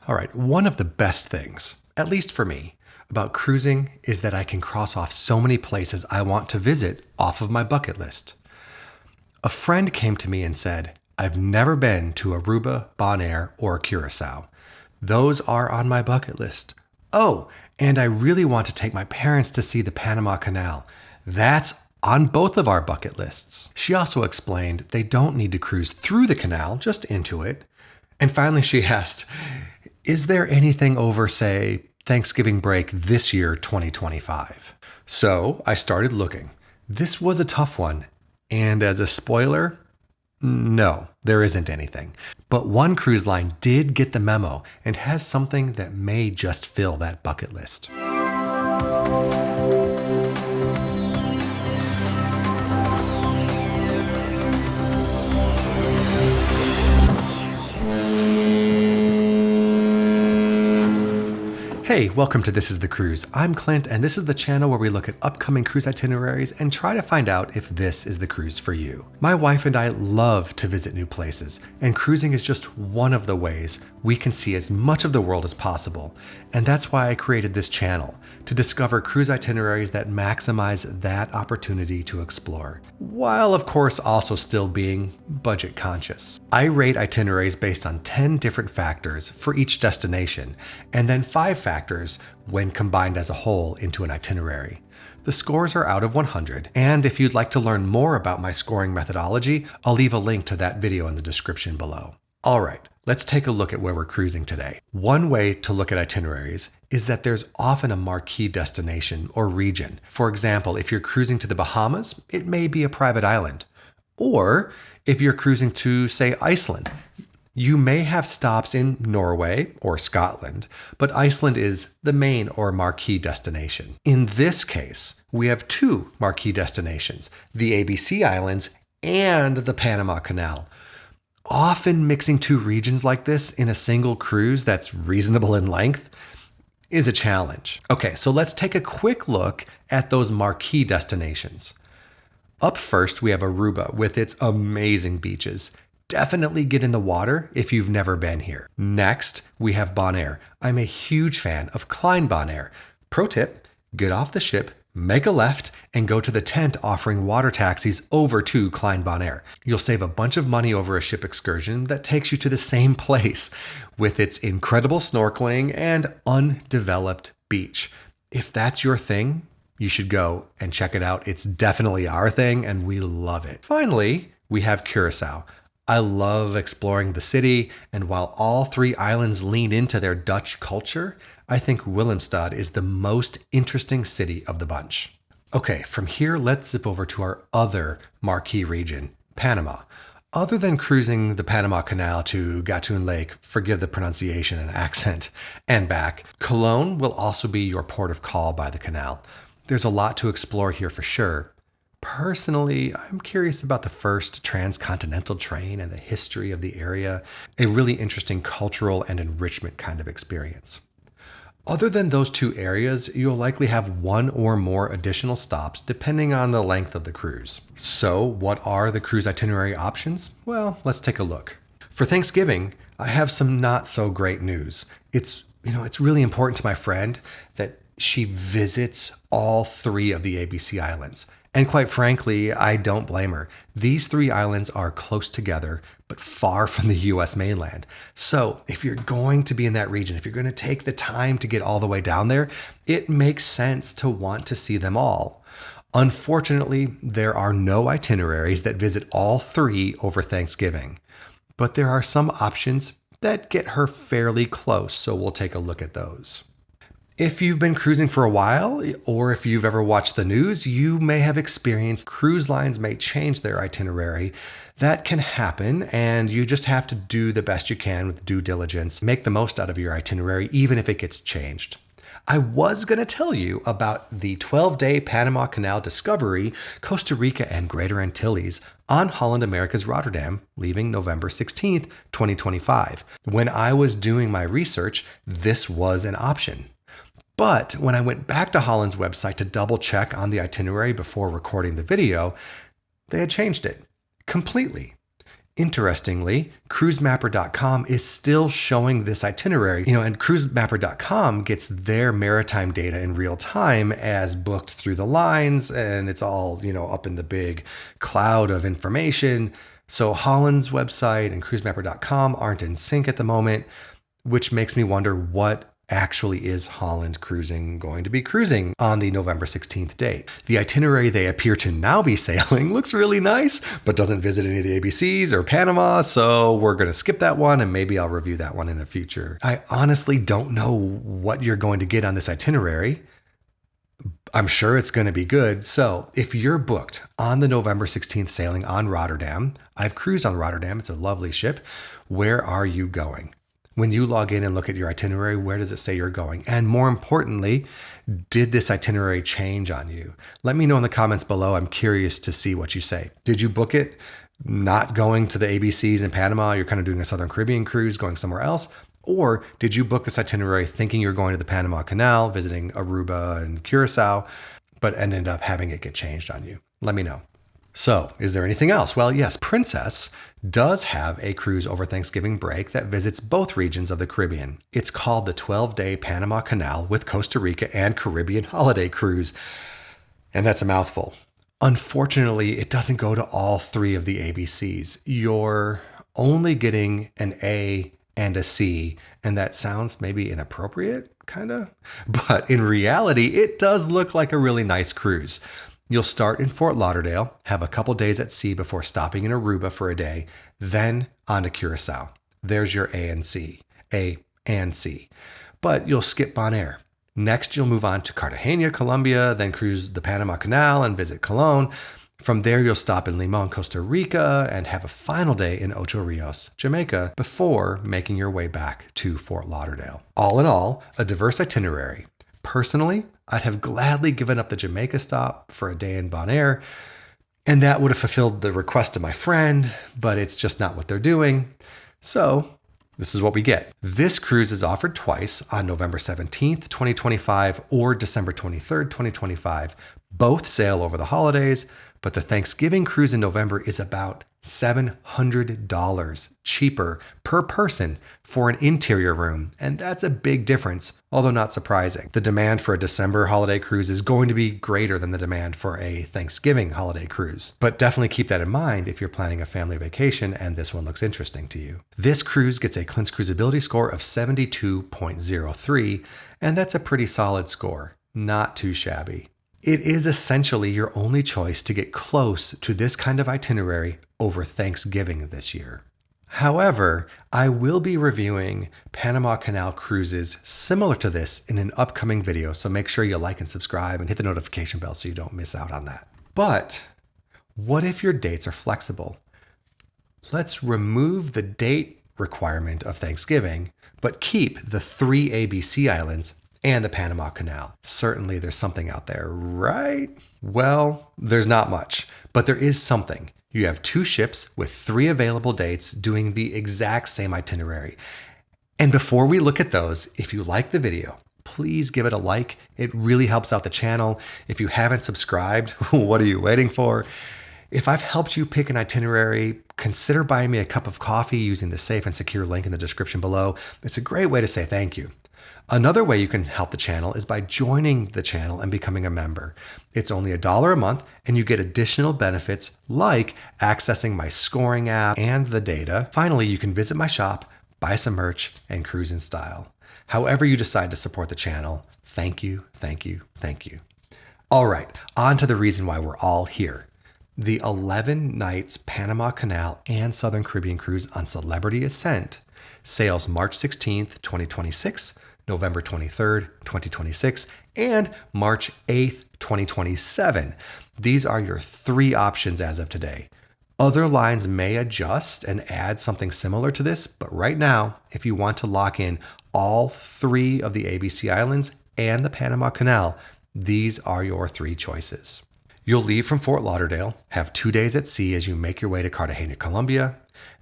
All right, one of the best things, at least for me, about cruising is that I can cross off so many places I want to visit off of my bucket list. A friend came to me and said, I've never been to Aruba, Bonaire, or Curaçao. Those are on my bucket list. Oh, and I really want to take my parents to see the Panama Canal. That's on both of our bucket lists. She also explained they don't need to cruise through the canal, just into it. And finally she asked, is there anything over, say, Thanksgiving break this year, 2025? So I started looking. This was a tough one. And as a spoiler, no, there isn't anything. But one cruise line did get the memo and has something that may just fill that bucket list. Hey, welcome to This is the Cruise. I'm Clint, and this is the channel where we look at upcoming cruise itineraries and try to find out if this is the cruise for you. My wife and I love to visit new places, and cruising is just one of the ways we can see as much of the world as possible. And that's why I created this channel, to discover cruise itineraries that maximize that opportunity to explore, while of course also still being budget conscious. I rate itineraries based on 10 different factors for each destination, and then 5 factors when combined as a whole into an itinerary. The scores are out of 100, and if you'd like to learn more about my scoring methodology, I'll leave a link to that video in the description below. All right, let's take a look at where we're cruising today. One way to look at itineraries is that there's often a marquee destination or region. For example, if you're cruising to the Bahamas, it may be a private island. Or if you're cruising to, say, Iceland, you may have stops in Norway or Scotland, but Iceland is the main or marquee destination. In this case, we have 2 marquee destinations, the ABC Islands and the Panama Canal. Often mixing 2 regions like this in a single cruise that's reasonable in length is a challenge. Okay, so let's take a quick look at those marquee destinations. Up first, we have Aruba with its amazing beaches. Definitely get in the water if you've never been here. Next, we have Bonaire. I'm a huge fan of Klein Bonaire. Pro tip, get off the ship, make a left, and go to the tent offering water taxis over to Klein Bonaire. You'll save a bunch of money over a ship excursion that takes you to the same place with its incredible snorkeling and undeveloped beach. If that's your thing, you should go and check it out. It's definitely our thing and we love it. Finally, we have Curaçao. I love exploring the city, and while all 3 islands lean into their Dutch culture, I think Willemstad is the most interesting city of the bunch. Okay, from here, let's zip over to our other marquee region, Panama. Other than cruising the Panama Canal to Gatun Lake, forgive the pronunciation and accent, and back, Cologne will also be your port of call by the canal. There's a lot to explore here for sure. Personally, I'm curious about the first transcontinental train and the history of the area, a really interesting cultural and enrichment kind of experience. Other than those 2 areas, you'll likely have 1 or more additional stops depending on the length of the cruise. So, what are the cruise itinerary options? Well, let's take a look. For Thanksgiving, I have some not so great news. It's really important to my friend that she visits all 3 of the ABC Islands. And quite frankly, I don't blame her. These 3 islands are close together, but far from the US mainland. So if you're going to be in that region, if you're going to take the time to get all the way down there, it makes sense to want to see them all. Unfortunately, there are no itineraries that visit all 3 over Thanksgiving, but there are some options that get her fairly close, so we'll take a look at those. If you've been cruising for a while, or if you've ever watched the news, you may have experienced cruise lines may change their itinerary. That can happen, and you just have to do the best you can with due diligence. Make the most out of your itinerary, even if it gets changed. I was going to tell you about the 12-day Panama Canal discovery, Costa Rica and Greater Antilles on Holland America's Rotterdam, leaving November 16th, 2025. When I was doing my research, this was an option. But when I went back to Holland's website to double check on the itinerary before recording the video, they had changed it completely. Interestingly, cruisemapper.com is still showing this itinerary, and cruisemapper.com gets their maritime data in real time as booked through the lines, and it's all, up in the big cloud of information. So Holland's website and cruisemapper.com aren't in sync at the moment, which makes me wonder what actually is Holland Cruising going to be cruising on the November 16th date. The itinerary they appear to now be sailing looks really nice, but doesn't visit any of the ABCs or Panama, so we're going to skip that one, and maybe I'll review that one in the future. I honestly don't know what you're going to get on this itinerary. I'm sure it's going to be good. So if you're booked on the November 16th sailing on Rotterdam, I've cruised on Rotterdam, it's a lovely ship. Where are you going? When you log in and look at your itinerary, where does it say you're going? And more importantly, did this itinerary change on you? Let me know in the comments below. I'm curious to see what you say. Did you book it not going to the ABCs in Panama? You're kind of doing a Southern Caribbean cruise, going somewhere else? Or did you book this itinerary thinking you're going to the Panama Canal, visiting Aruba and Curaçao, but ended up having it get changed on you? Let me know. So, is there anything else? Well, yes, Princess does have a cruise over Thanksgiving break that visits both regions of the Caribbean. It's called the 12-day Panama Canal with Costa Rica and Caribbean Holiday Cruise. And that's a mouthful. Unfortunately, it doesn't go to all three of the ABCs. You're only getting an A and a C, and that sounds maybe inappropriate, kind of. But in reality, it does look like a really nice cruise. You'll start in Fort Lauderdale, have a couple days at sea before stopping in Aruba for a day, then on to Curaçao. There's your A and C. But you'll skip Bonaire. Next, you'll move on to Cartagena, Colombia, then cruise the Panama Canal and visit Cologne. From there, you'll stop in Limon, Costa Rica, and have a final day in Ocho Rios, Jamaica, before making your way back to Fort Lauderdale. All in all, a diverse itinerary. Personally, I'd have gladly given up the Jamaica stop for a day in Bonaire, and that would have fulfilled the request of my friend, but it's just not what they're doing. So this is what we get. This cruise is offered twice on November 17th, 2025 or December 23rd, 2025. Both sail over the holidays, but the Thanksgiving cruise in November is about $700 cheaper per person for an interior room, and that's a big difference, although not surprising. The demand for a December holiday cruise is going to be greater than the demand for a Thanksgiving holiday cruise, but definitely keep that in mind if you're planning a family vacation and this one looks interesting to you. This cruise gets a Clint's Cruisability score of 72.03, and that's a pretty solid score, not too shabby. It is essentially your only choice to get close to this kind of itinerary over Thanksgiving this year. However, I will be reviewing Panama Canal cruises similar to this in an upcoming video, so make sure you like and subscribe and hit the notification bell so you don't miss out on that. But what if your dates are flexible? Let's remove the date requirement of Thanksgiving, but keep the 3 ABC islands and the Panama Canal. Certainly there's something out there, right? Well, there's not much, but there is something. You have 2 ships with 3 available dates doing the exact same itinerary. And before we look at those, if you like the video, please give it a like. It really helps out the channel. If you haven't subscribed, what are you waiting for? If I've helped you pick an itinerary, consider buying me a cup of coffee using the safe and secure link in the description below. It's a great way to say thank you. Another way you can help the channel is by joining the channel and becoming a member. It's only $1 a month, and you get additional benefits like accessing my scoring app and the data. Finally, you can visit my shop, buy some merch, and cruise in style. However you decide to support the channel, thank you, thank you, thank you. All right, on to the reason why we're all here. The 11 nights Panama Canal and Southern Caribbean cruise on Celebrity Ascent sails March 16th, 2026, November 23rd, 2026, and March 8th, 2027. These are your 3 options as of today. Other lines may adjust and add something similar to this, but right now, if you want to lock in all 3 of the ABC Islands and the Panama Canal, these are your 3 choices. You'll leave from Fort Lauderdale, have 2 days at sea as you make your way to Cartagena, Colombia.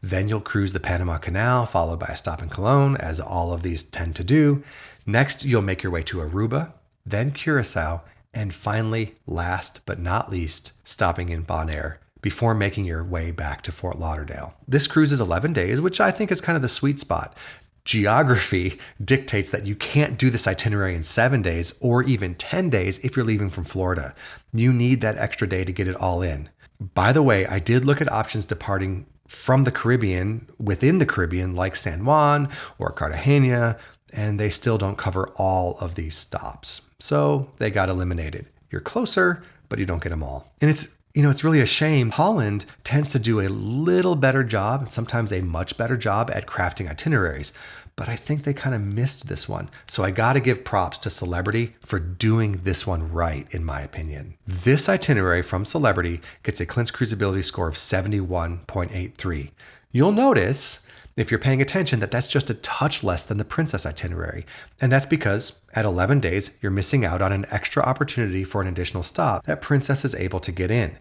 Then you'll cruise the Panama Canal, followed by a stop in Cologne, as all of these tend to do. Next, you'll make your way to Aruba, then Curaçao, and finally, last but not least, stopping in Bonaire before making your way back to Fort Lauderdale. This cruise is 11 days, which I think is kind of the sweet spot. Geography dictates that you can't do this itinerary in 7 days or even 10 days if you're leaving from Florida. You need that extra day to get it all in. By the way, I did look at options departing from the Caribbean, within the Caribbean, like San Juan or Cartagena, and they still don't cover all of these stops. So they got eliminated. You're closer, but you don't get them all. And it's really a shame. Holland tends to do a little better job, sometimes a much better job at crafting itineraries, but I think they kind of missed this one. So I got to give props to Celebrity for doing this one right, in my opinion. This itinerary from Celebrity gets a Clint's Cruisability score of 71.83. You'll notice, if you're paying attention, that that's just a touch less than the Princess itinerary. And that's because at 11 days, you're missing out on an extra opportunity for an additional stop that Princess is able to get in.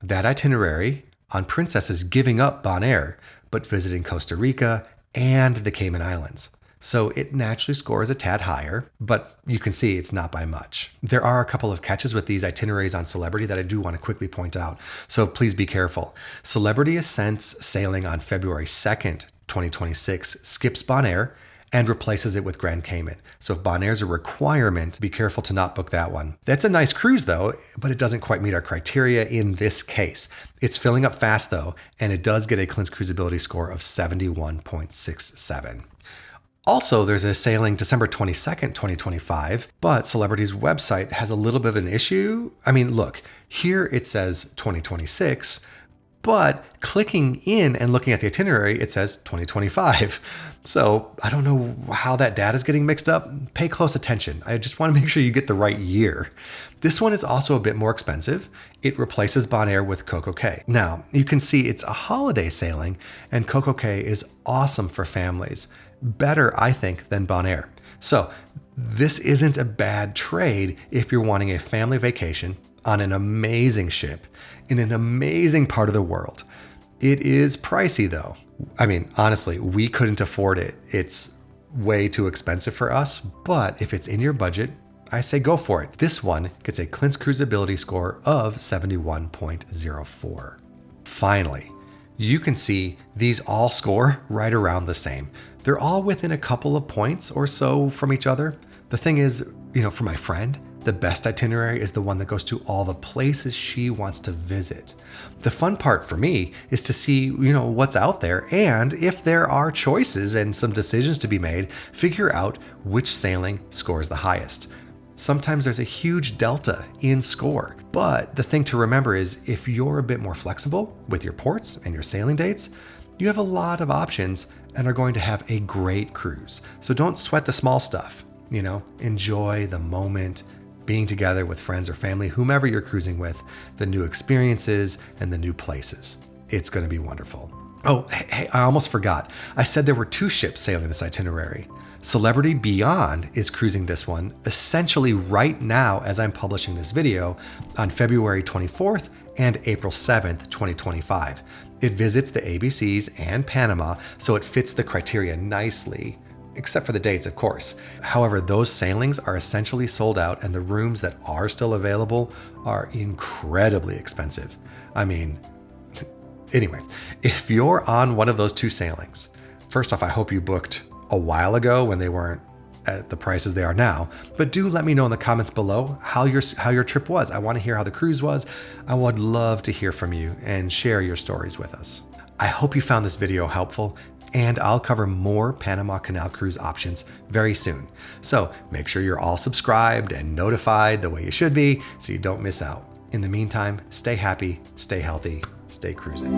That itinerary on Princess is giving up Bonaire, but visiting Costa Rica and the Cayman Islands. So it naturally scores a tad higher, but you can see it's not by much. There are a couple of catches with these itineraries on Celebrity that I do want to quickly point out, so please be careful. Celebrity Ascents sailing on February 2nd, 2026 skips Bonaire and replaces it with Grand Cayman. So if Bonaire's a requirement, be careful to not book that one. That's a nice cruise though, but it doesn't quite meet our criteria in this case. It's filling up fast though, and it does get a Clint's Cruisability score of 71.67. Also, there's a sailing December 22nd, 2025, but Celebrity's website has a little bit of an issue. I mean, look, here it says 2026, but clicking in and looking at the itinerary, it says 2025. So I don't know how that data is getting mixed up. Pay close attention. I just want to make sure you get the right year. This one is also a bit more expensive. It replaces Bonaire with Coco Cay. Now, you can see it's a holiday sailing, and Coco Cay is awesome for families. Better, I think, than Bonaire. So this isn't a bad trade if you're wanting a family vacation on an amazing ship in an amazing part of the world. It is pricey though. I mean, honestly, we couldn't afford it. It's way too expensive for us, but if it's in your budget, I say go for it. This one gets a Clint's Cruisability score of 71.04. Finally, you can see these all score right around the same. They're all within a couple of points or so from each other. The thing is, for my friend, the best itinerary is the one that goes to all the places she wants to visit. The fun part for me is to see, what's out there, and if there are choices and some decisions to be made, figure out which sailing scores the highest. Sometimes there's a huge delta in score, but the thing to remember is if you're a bit more flexible with your ports and your sailing dates, you have a lot of options and are going to have a great cruise. So don't sweat the small stuff, enjoy the moment, being together with friends or family, whomever you're cruising with, the new experiences and the new places. It's going to be wonderful. Oh, hey, I almost forgot. I said there were 2 ships sailing this itinerary. Celebrity Beyond is cruising this one essentially right now as I'm publishing this video on February 24th and April 7th, 2025. It visits the ABCs and Panama, so it fits the criteria nicely, except for the dates, of course. However, those sailings are essentially sold out, and the rooms that are still available are incredibly expensive. I mean, anyway, if you're on one of those 2 sailings, first off, I hope you booked a while ago when they weren't at the prices they are now, but do let me know in the comments below how your trip was. I want to hear how the cruise was. I would love to hear from you and share your stories with us. I hope you found this video helpful, and I'll cover more Panama Canal cruise options very soon. So make sure you're all subscribed and notified the way you should be so you don't miss out. In the meantime, stay happy, stay healthy, stay cruising.